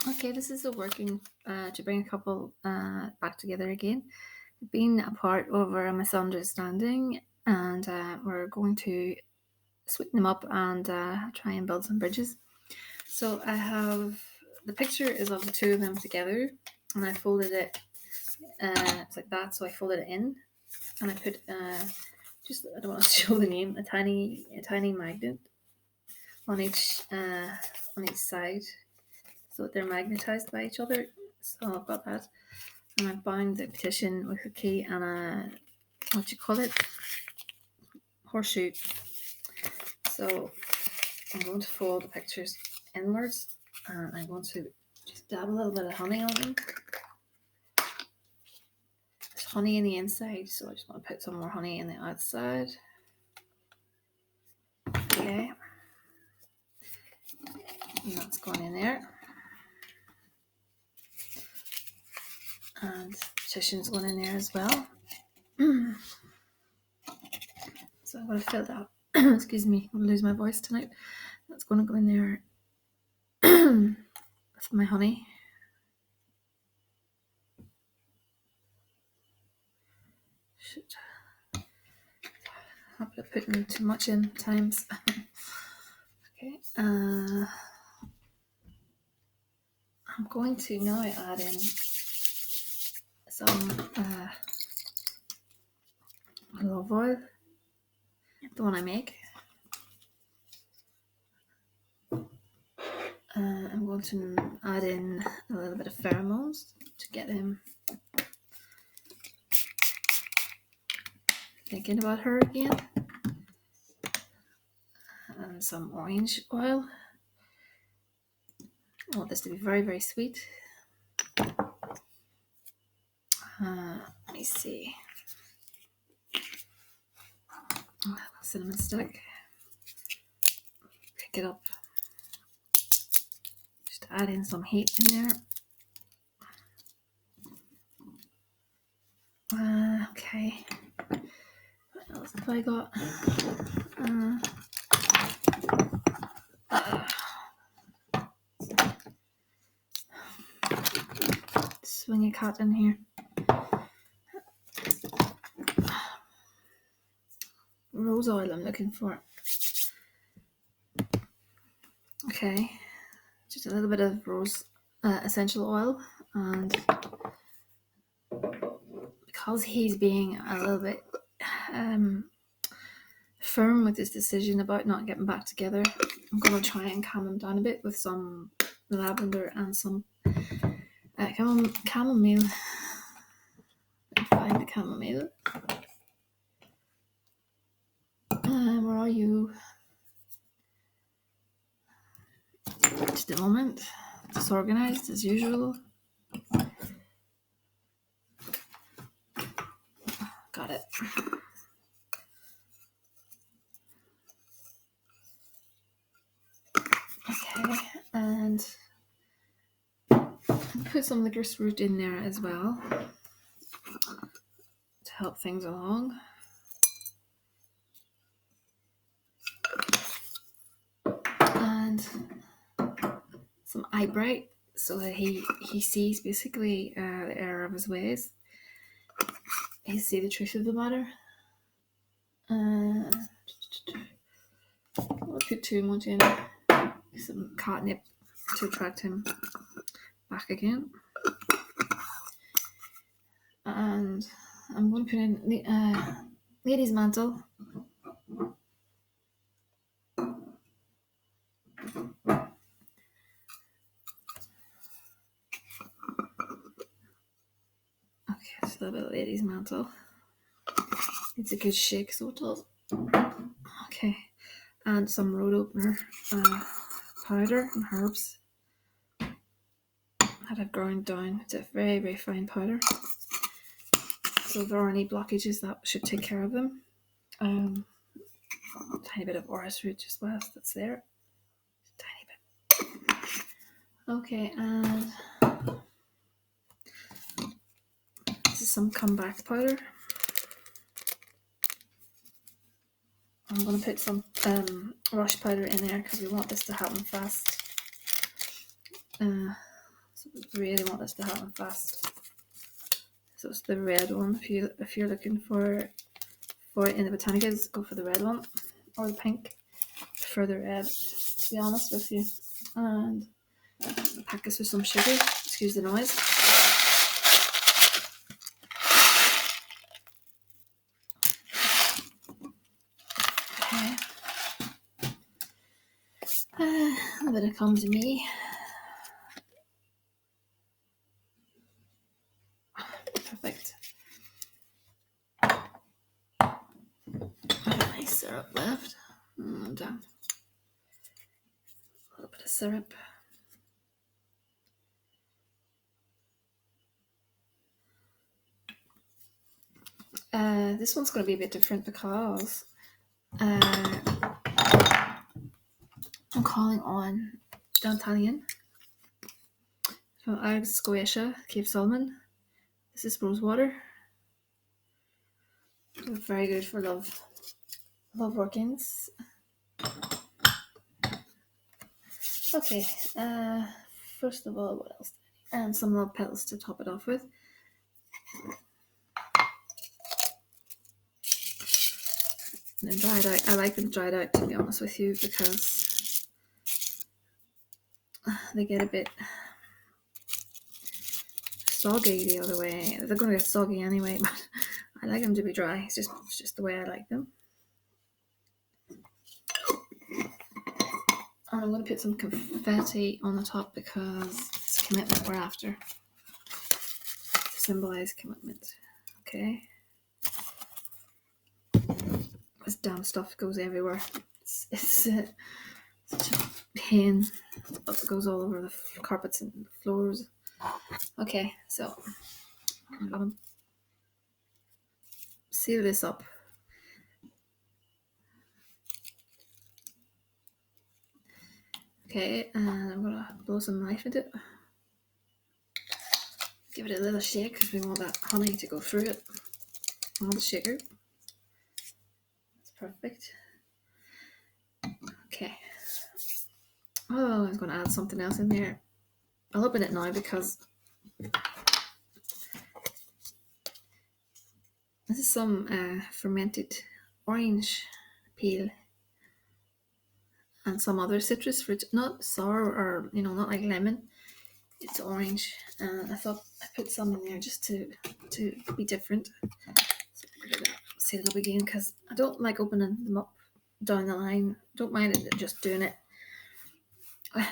Okay, this is a working to bring a couple back together again. They've been apart over a misunderstanding, and we're going to sweeten them up and try and build some bridges. So I have the picture is of the two of them together, and I folded it. It's like that, so I folded it in, and I put just I don't want to show the name, a tiny magnet on each side, so they're magnetized by each other. So I've got that, and I've bound the petition with a key and a what you call it, horseshoe. So I'm going to fold the pictures inwards, and I'm going to just dab a little bit of honey on them. There's honey in the inside, so I just want to put some more honey in the outside. Okay, and that's going in there. And petition's going in there as well. So I'm going to fill that. Excuse me, I'm going to lose my voice tonight. That's going to go in there with my honey. Shit. I've been putting too much in times. Okay. I'm going to now add in some olive oil, the one I make. I'm going to add in a little bit of pheromones to get him thinking about her again. And some orange oil. I want this to be very, very sweet. Let me see. Cinnamon stick. Pick it up. Just add in some heat in there. Okay. What else have I got? Swing a cat in here. Rose oil I'm looking for. Okay, just a little bit of rose essential oil, and because he's being a little bit firm with his decision about not getting back together, I'm going to try and calm him down a bit with some lavender and some chamomile. Find the chamomile. Where are you? Just a moment. Disorganized as usual. Got it. Okay, and put some licorice root in there as well to help things along. And some eye bright so that he sees basically the error of his ways. He see the truth of the matter. I'll put too much in. Some catnip to attract him back again. And I'm going to put in the lady's mantle. Okay, just a little bit of lady's mantle. It's a good shake, so it does. Okay, and some road opener powder and herbs that I've ground down. It's a very, very fine powder. So if there are any blockages, that should take care of them. Tiny bit of orris root as well, that's there. Tiny bit. Okay, and this is some comeback powder. I'm going to put some rush powder in there because we want this to happen fast. So we really want this to happen fast. So it's the red one. If you're looking for it in the Botanicas, go for the red one, or the pink. For the red, to be honest with you. And I'll pack this with some sugar. Excuse the noise. Okay. A bit of come to me. Perfect. Nice syrup left. And a little bit of syrup. This one's going to be a bit different because I'm calling on Dantalion from Irish Scotia, Cape Solomon. This is rose water. Very good for love workings. Okay, first of all, what else? And some love petals to top it off with. And then dried out. I like them dried out, to be honest with you, because they get a bit soggy the other way. They're going to get soggy anyway, but I like them to be dry. It's just the way I like them. And I'm going to put some confetti on the top because it's a commitment we're after. To symbolize commitment. Okay. This damn stuff goes everywhere. It's such a pain. It goes all over the carpets and floors. Okay, so I'm going to seal this up. Okay, and I'm going to blow some knife into it. Give it a little shake because we want that honey to go through it. On the shaker. That's perfect. Okay. Oh, I was going to add something else in there. I'll open it now because this is some fermented orange peel and some other citrus fruit, not sour or not like lemon. It's orange, and I thought I put some in there just to be different. So I'm gonna seal it up again because I don't like opening them up down the line. Don't mind it just doing it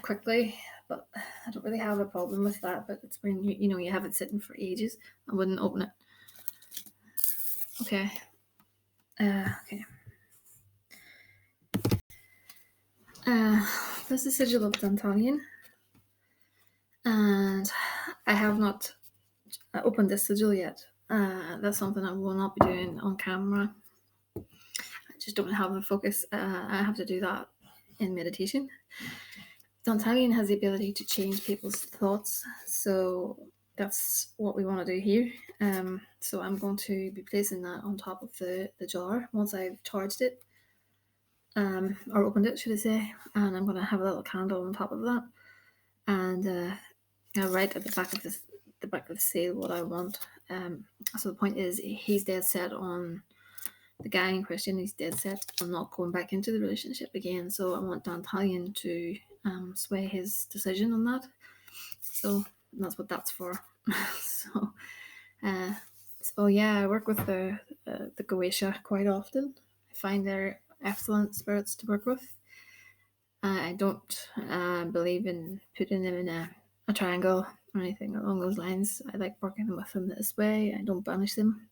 quickly, but I don't really have a problem with that. But it's when you have it sitting for ages. I wouldn't open it. Okay. Okay. This is Sigil of Dantalion, and I have not opened this sigil yet. That's something I will not be doing on camera. I just don't have the focus. I have to do that in meditation. Dantalion has the ability to change people's thoughts, so that's what we want to do here. So I'm going to be placing that on top of the jar once I've charged it, or opened it, should I say, and I'm going to have a little candle on top of that, and I'll write at the back of the seal what I want. So the point is, he's dead set on the guy in question. He's dead set on not going back into the relationship again. So I want Dantalion to sway his decision on that. So that's what that's for. So yeah, I work with the Goetia quite often. I find they're excellent spirits to work with. I don't believe in putting them in a triangle or anything along those lines. I like working with them this way. I don't banish them.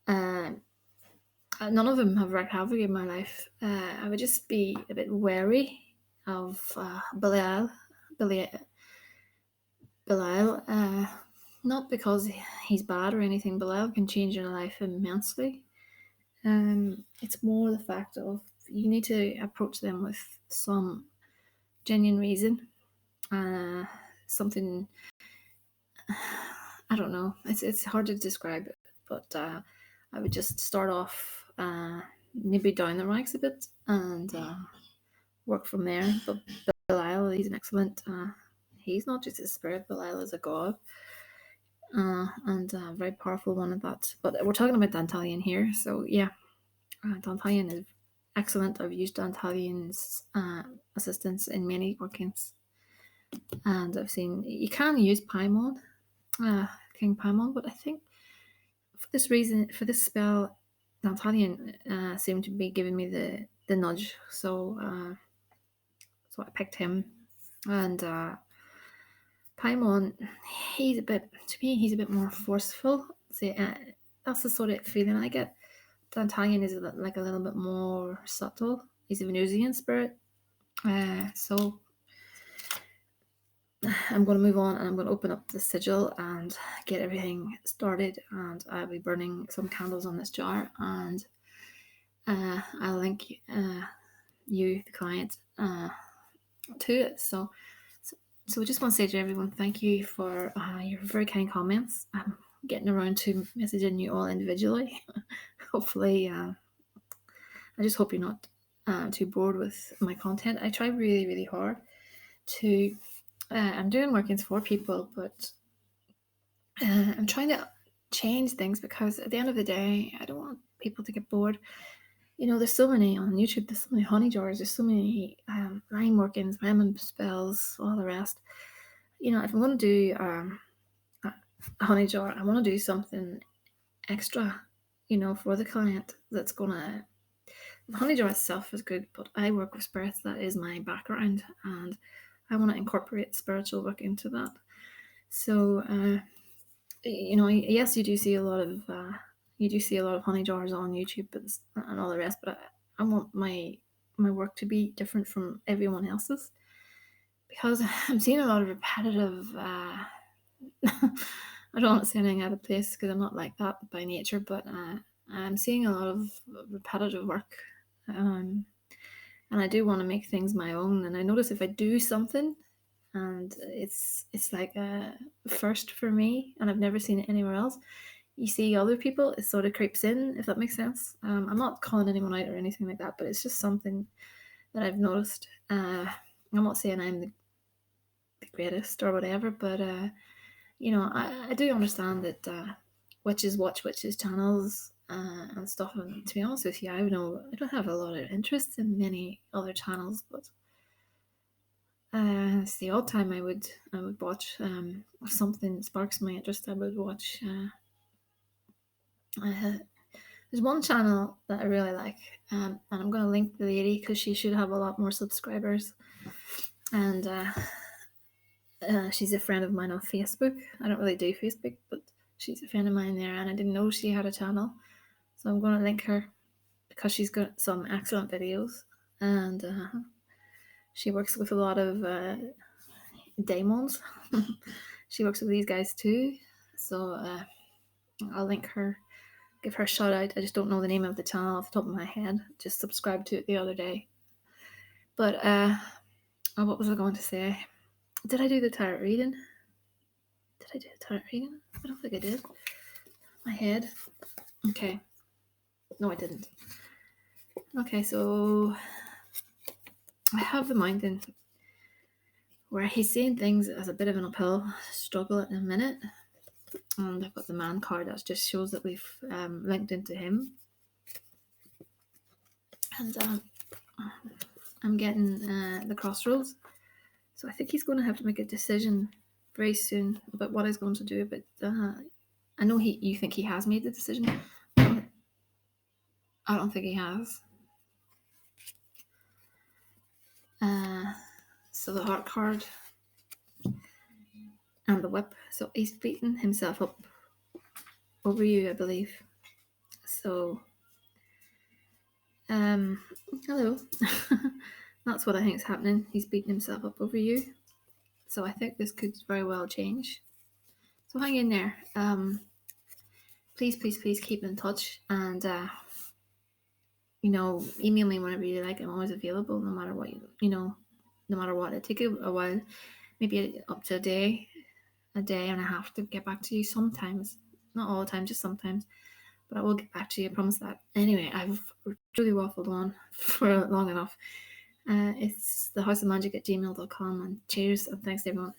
None of them have wreaked havoc in my life. I would just be a bit wary of Belial. Not because he's bad or anything. Belial can change your life immensely. It's more the fact of you need to approach them with some genuine reason. Something, I don't know. It's hard to describe it, but I would just start off maybe down the ranks a bit and work from there. But Belial, he's an excellent. he's not just a spirit, Belial is a god, and a very powerful one at that. But we're talking about Dantalion here, so yeah, Dantalion is excellent. I've used Dantalion's assistance in many workings, and I've seen you can use Paimon, King Paimon, but I think for this reason, for this spell, Dantalion seemed to be giving me the nudge, so I picked him, and Paimon, he's a bit, to me, he's a bit more forceful. See, that's the sort of feeling I get. Dantalion is like a little bit more subtle. He's a Venusian spirit. So I'm going to move on, and I'm going to open up the sigil and get everything started, and I'll be burning some candles on this jar, and I'll link you, the client, to it. So I just want to say to everyone, thank you for your very kind comments. I'm getting around to messaging you all individually. Hopefully, I just hope you're not too bored with my content. I try really, really hard to. I'm doing workings for people, but I'm trying to change things, because at the end of the day, I don't want people to get bored. You know, there's so many on YouTube. There's so many honey jars. There's so many rhyme workings, rhyming spells, all the rest. You know, if I'm going to do a honey jar, I want to do something extra, you know, for the client that's going to. The honey jar itself is good, but I work with spirits. That is my background, and I want to incorporate spiritual work into that. So, you know, yes, you do see a lot of honey jars on YouTube and all the rest, but I want my work to be different from everyone else's, because I'm seeing a lot of repetitive. I don't want to say anything out of place, because I'm not like that by nature, but I'm seeing a lot of repetitive work, and I do want to make things my own. And I notice if I do something, and it's like a first for me, and I've never seen it anywhere else, you see other people, it sort of creeps in, if that makes sense. I'm not calling anyone out or anything like that, but it's just something that I've noticed. I'm not saying I'm the greatest or whatever, but you know, I do understand that witches watch witches channels and stuff. And to be honest with you, I don't have a lot of interest in many other channels, but it's the odd time I would watch. If something sparks my interest, I would watch. There's one channel that I really like, and I'm going to link the lady, because she should have a lot more subscribers. And she's a friend of mine on Facebook. I don't really do Facebook, but she's a friend of mine there, and I didn't know she had a channel. So I'm going to link her, because she's got some excellent videos, and she works with a lot of daemons. She works with these guys too. So I'll link her, give her a shout out. I just don't know the name of the channel off the top of my head. Just subscribed to it the other day. But what was I going to say? Did I do the tarot reading? I don't think I did. My head. Okay. No, I didn't. Okay, so I have the mountain, where he's seeing things as a bit of an uphill struggle at the minute. And I've got the man card that just shows that we've linked into him. And I'm getting the crossroads. So I think he's going to have to make a decision very soon about what he's going to do. But I know you think he has made the decision. I don't think he has. So the heart card and the whip. So he's beating himself up over you, I believe. So, hello. That's what I think is happening. He's beating himself up over you. So I think this could very well change. So hang in there. Please keep in touch, and you know, email me whenever you like. I'm always available, no matter what no matter what. It take a while, maybe up to a day and a half to get back to you. Sometimes, not all the time, just sometimes. But I will get back to you. I promise that. Anyway, I've truly waffled on for long enough. It's thehouseofmagick@gmail.com, and cheers and thanks to everyone.